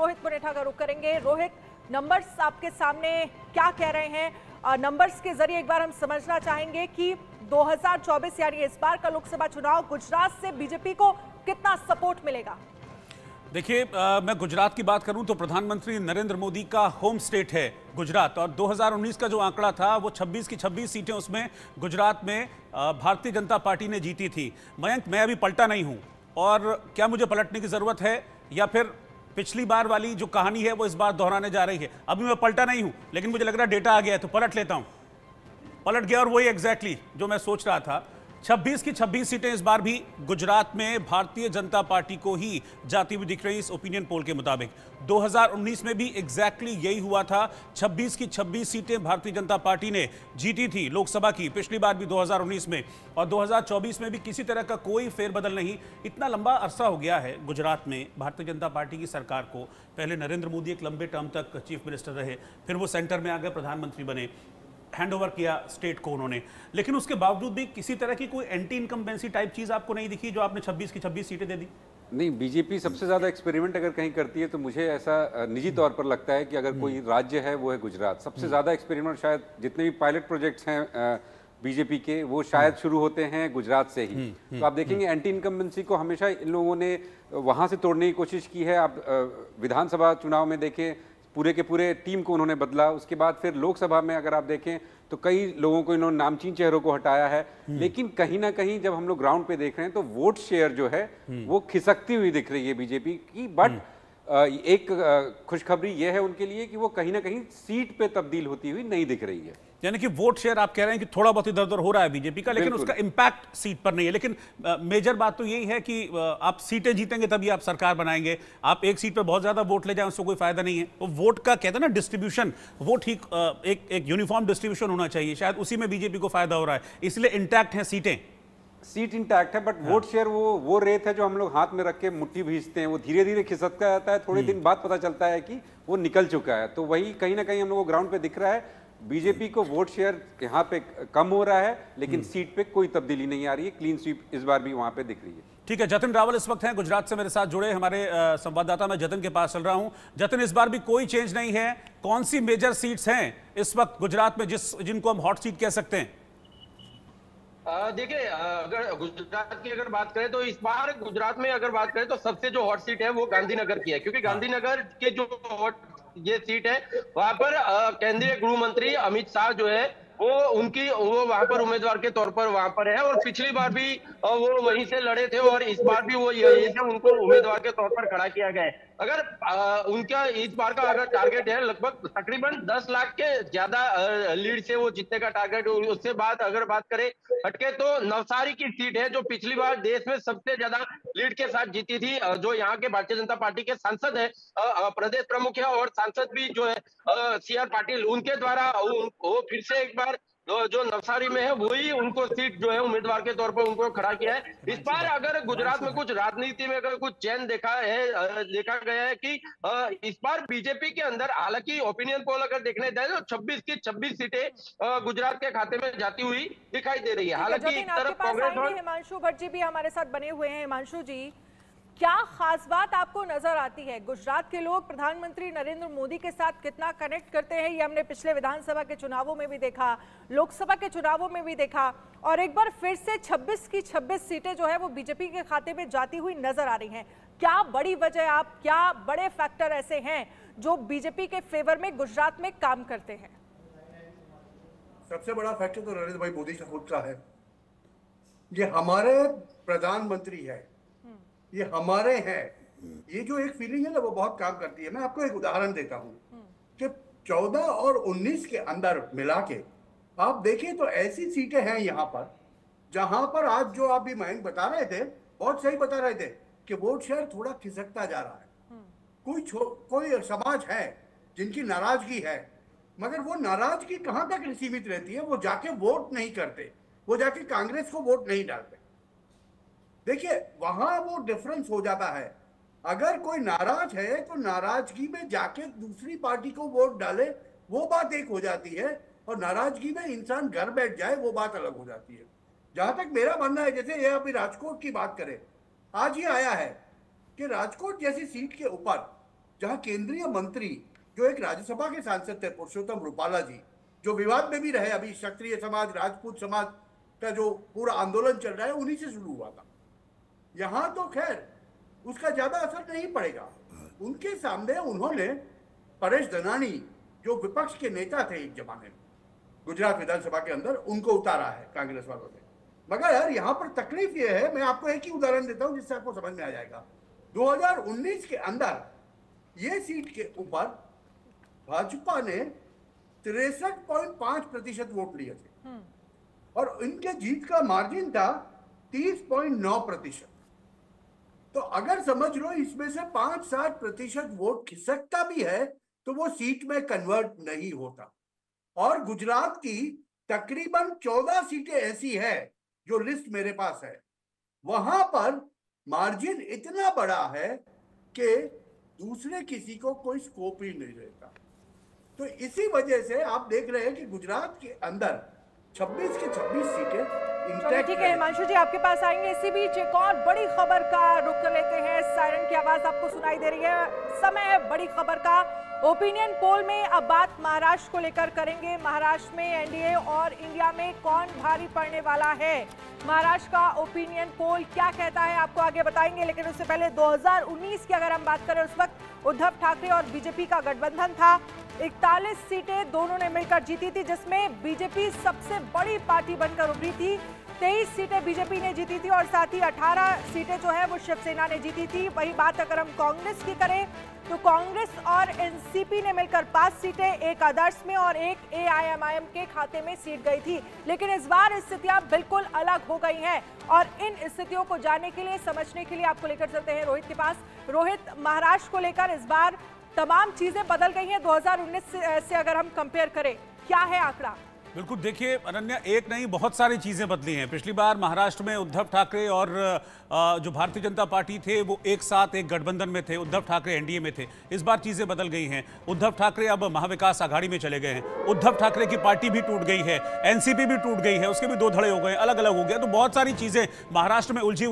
रोहित मुनेठा का रुख करेंगे। रोहित, नंबर्स आपके सामने क्या कह रहे हैं? नंबर्स के जरिए एक बार हम समझना चाहेंगे कि 2024 यानी इस बार का लोकसभा चुनाव गुजरात से बीजेपी को कितना सपोर्ट मिलेगा? देखिए, मैं गुजरात की बात करूं तो प्रधानमंत्री नरेंद्र मोदी का होम स्टेट है गुजरात, और 2019 का जो आंकड़ा था वो 26 की 26 सीटें उसमें गुजरात में भारतीय जनता पार्टी ने जीती थी। मयंक, मैं अभी पलटा नहीं हूं, और क्या मुझे पलटने की जरूरत है या फिर पिछली बार वाली जो कहानी है वो इस बार दोहराने जा रही है? अभी मैं पलटा नहीं हूं, लेकिन मुझे लग रहा है डेटा आ गया है तो पलट लेता हूं। पलट गया, और वही एग्जैक्टली जो मैं सोच रहा था। 26 की 26 सीटें इस बार भी गुजरात में भारतीय जनता पार्टी को ही जाती हुई दिख रही इस ओपिनियन पोल के मुताबिक। 2019 में भी एग्जैक्टली यही हुआ था। 26 की 26 सीटें भारतीय जनता पार्टी ने जीती थी लोकसभा की, पिछली बार भी 2019 में, और 2024 में भी किसी तरह का कोई फेरबदल नहीं। इतना लंबा अरसा हो गया है गुजरात में भारतीय जनता पार्टी की सरकार को। पहले नरेंद्र मोदी एक लंबे टर्म तक चीफ मिनिस्टर रहे, फिर वो सेंटर में आ गए, प्रधानमंत्री बने, हैंड ओवर किया स्टेट को उन्होंने, लेकिन उसके बावजूद भी किसी तरह की कोई एंटी इनकम्बेंसी टाइप चीज आपको नहीं दिखी जो आपने 26 की 26 सीटें दे दी? नहीं, बीजेपी सबसे ज्यादा एक्सपेरिमेंट अगर कहीं करती है तो मुझे ऐसा निजी तौर पर लगता है कि अगर कोई राज्य है वो है गुजरात। सबसे ज्यादा एक्सपेरिमेंट शायद जितने भी पायलट प्रोजेक्ट्स हैं बीजेपी के, वो शायद शुरू होते हैं गुजरात से ही। तो आप देखेंगे एंटी इनकम्बेंसी को हमेशा इन लोगों ने वहां से तोड़ने की कोशिश की है। आप विधानसभा चुनाव में देखें, पूरे के पूरे टीम को उन्होंने बदला। उसके बाद फिर लोकसभा में अगर आप देखें तो कई लोगों को इन्होंने नामचीन चेहरों को हटाया है, लेकिन कहीं ना कहीं जब हम लोग ग्राउंड पे देख रहे हैं तो वोट शेयर जो है वो खिसकती हुई दिख रही है बीजेपी की। बट एक खुशखबरी ये है उनके लिए कि वो कहीं ना कहीं सीट पे तब्दील होती हुई नहीं दिख रही है। यानी कि वोट शेयर आप कह रहे हैं कि थोड़ा बहुत इधर उधर हो रहा है बीजेपी का, लेकिन उसका इंपैक्ट सीट पर नहीं है। लेकिन मेजर बात तो यही है कि आप सीटें जीतेंगे तभी आप सरकार बनाएंगे। आप एक सीट पर बहुत ज्यादा वोट ले जाएं उससे कोई फायदा नहीं है। वो वोट का कहते हैं ना डिस्ट्रीब्यूशन, वो ठीक एक यूनिफॉर्म डिस्ट्रीब्यूशन होना चाहिए, शायद उसी में बीजेपी को फायदा हो रहा है, इसलिए इंटैक्ट है सीटें। सीट इंटैक्ट है, बट वोट शेयर वो रेत है जो हम लोग हाथ में रख के मुट्ठी भींचते हैं, वो धीरे धीरे खिसकता जाता है। थोड़े दिन बाद पता चलता है कि वो निकल चुका है। तो वही कहीं ना कहीं हम लोग को ग्राउंड पे दिख रहा है। बीजेपी को वोट शेयर यहाँ पे कम हो रहा है, लेकिन सीट पे कोई तब्दीली नहीं आ रही है। क्लीन स्वीप इस बार भी वहां पे दिख रही है। ठीक है, जतिन रावल इस वक्त हैं गुजरात से मेरे साथ जुड़े, हमारे संवाददाता। मैं जतिन के पास चल रहा हूं। जतिन, इस बार भी कोई चेंज नहीं है। कौन सी मेजर सीट्स हैं इस वक्त गुजरात में जिनको हम हॉट सीट कह सकते हैं? देखिए, अगर गुजरात की अगर बात करें तो इस बार गुजरात में अगर बात करें तो सबसे जो हॉट सीट है वो गांधीनगर की है, क्योंकि गांधीनगर के जो हॉट ये सीट है वहां पर केंद्रीय गृह मंत्री अमित शाह जो है वो वहां पर उम्मीदवार के तौर पर वहां पर है, और पिछली बार भी वो वहीं से लड़े थे, और इस बार भी वो यहीं से उनको उम्मीदवार के तौर पर खड़ा किया गया है। अगर उनका इस बार का अगर टारगेट है लगभग तकरीबन 10 लाख के ज्यादा लीड से वो जीतने का टारगेट। उससे बाद अगर बात करें हटके तो नवसारी की सीट है जो पिछली बार देश में सबसे ज्यादा लीड के साथ जीती थी। जो यहाँ के भारतीय जनता पार्टी के सांसद है, प्रदेश प्रमुख है और सांसद भी जो है CR पाटिल, उनके द्वारा वो फिर से एक बार जो नवसारी में है वही उनको सीट जो है उम्मीदवार के तौर पर उनको खड़ा किया है। इस बार अगर गुजरात में कुछ राजनीति में अगर कुछ चेंज देखा गया है कि इस बार बीजेपी के अंदर, हालांकि ओपिनियन पोल अगर देखने जाए तो 26 की 26 सीटें गुजरात के खाते में जाती हुई दिखाई दे रही है। हालांकि एक तरफ कांग्रेस और हिमांशु भट्ट जी भी हमारे साथ बने हुए हैं। हिमांशु जी, क्या खास बात आपको नजर आती है? गुजरात के लोग प्रधानमंत्री नरेंद्र मोदी के साथ कितना कनेक्ट करते हैं, ये हमने पिछले विधानसभा के चुनावों में भी देखा, लोकसभा के चुनावों में भी देखा, और एक बार फिर से 26 की 26 सीटें जो है वो बीजेपी के खाते में जाती हुई नजर आ रही हैं। क्या बड़ी वजह, क्या बड़े फैक्टर ऐसे हैं जो बीजेपी के फेवर में गुजरात में काम करते हैं? सबसे बड़ा फैक्टर तो नरेंद्र भाई मोदी का खुद का है। ये हमारे प्रधानमंत्री है, ये हमारे हैं, ये जो एक फीलिंग है ना वो बहुत काम करती है। मैं आपको एक उदाहरण देता हूँ कि 14 और 19 के अंदर मिला के आप देखें तो ऐसी सीटें हैं यहाँ पर जहां पर आज जो आप भी मयंक बता रहे थे, बहुत सही बता रहे थे कि वोट शेयर थोड़ा खिसकता जा रहा है। कोई समाज है जिनकी नाराजगी है, मगर वो नाराजगी कहां तक सीमित रहती है? वो जाके वोट नहीं करते, वो जाके कांग्रेस को वोट नहीं डालते। देखिए, वहां वो डिफरेंस हो जाता है। अगर कोई नाराज है तो नाराजगी में जाके दूसरी पार्टी को वोट डाले, वो बात एक हो जाती है, और नाराजगी में इंसान घर बैठ जाए वो बात अलग हो जाती है। जहां तक मेरा मानना है, जैसे ये अभी राजकोट की बात करें, आज ये आया है कि राजकोट जैसी सीट के ऊपर जहां केंद्रीय मंत्री जो एक राज्यसभा के सांसद थे पुरुषोत्तम रूपाला जी, जो विवाद में भी रहे, अभी क्षत्रिय समाज राजपूत समाज का जो पूरा आंदोलन चल रहा है उन्हीं से शुरू हुआ था। यहां तो खैर उसका ज्यादा असर नहीं पड़ेगा। उनके सामने उन्होंने परेश धनानी जो विपक्ष के नेता थे एक जमाने में गुजरात विधानसभा के अंदर, उनको उतारा है कांग्रेस वालों ने। मगर यार यहाँ पर तकलीफ ये है, मैं आपको एक ही उदाहरण देता हूं जिससे आपको समझ में आ जाएगा। 2019 के अंदर ये सीट के ऊपर भाजपा ने 63.5% वोट लिए थे और इनके जीत का मार्जिन था 30.9%। तो अगर समझ लो इसमें से 5-7% वोट खिसकता भी है तो वो सीट में कन्वर्ट नहीं होता। और गुजरात की तकरीबन 14 सीटें ऐसी है जो लिस्ट मेरे पास है, वहां पर मार्जिन इतना बड़ा है कि दूसरे किसी को कोई स्कोप ही नहीं रहता। तो इसी वजह से आप देख रहे हैं कि गुजरात के अंदर 26 की 26 सीटें इंटैक्ट। ठीक है हिमांशु जी, आपके पास आएंगे। इसी बीच एक और बड़ी खबर का रुख कर लेते हैं। सायरन की आवाज आपको सुनाई दे रही है, समय है बड़ी खबर का। ओपिनियन पोल में अब बात महाराष्ट्र को लेकर करेंगे। महाराष्ट्र में एनडीए और इंडिया में कौन भारी पड़ने वाला है, महाराष्ट्र का ओपिनियन पोल क्या कहता है, आपको आगे बताएंगे। लेकिन उससे पहले 2019 की अगर हम बात करें, उस वक्त उद्धव ठाकरे और बीजेपी का गठबंधन था। 41 सीटें दोनों ने मिलकर जीती थी, जिसमें बीजेपी सबसे बड़ी पार्टी बनकर उभरी थी। 23 सीटें बीजेपी ने जीती थी और साथ ही 18 सीटें जो है वो शिवसेना ने जीती थी। वही बात अगर हम कांग्रेस की करें तो कांग्रेस और एनसीपी ने मिलकर 5 सीटें, एक आदर्श में और एक एआईएमआईएम के खाते में सीट गई थी। लेकिन इस बार स्थितियां बिल्कुल अलग हो गई हैं और इन स्थितियों को जानने के लिए, समझने के लिए आपको लेकर चलते हैं रोहित के पास। रोहित, महाराष्ट्र को लेकर इस बार तमाम चीजें बदल गई हैं 2019 से अगर हम कंपेयर करें, क्या है आंकड़ा? बिल्कुल, देखिए अनन्या, एक नहीं बहुत सारी चीजें बदली हैं। पिछली बार महाराष्ट्र में उद्धव ठाकरे और जो भारतीय जनता पार्टी थे वो एक साथ एक गठबंधन में थे, उद्धव ठाकरे एनडीए में थे। इस बार चीजें बदल गई हैं। उद्धव ठाकरे अब महाविकास आघाड़ी में चले गए हैं। उद्धव ठाकरे की पार्टी भी टूट गई है, एनसीपी भी टूट गई है, उसके भी 2 धड़े हो गए, अलग अलग हो गया। तो बहुत सारी चीजें महाराष्ट्र में उलझी हुई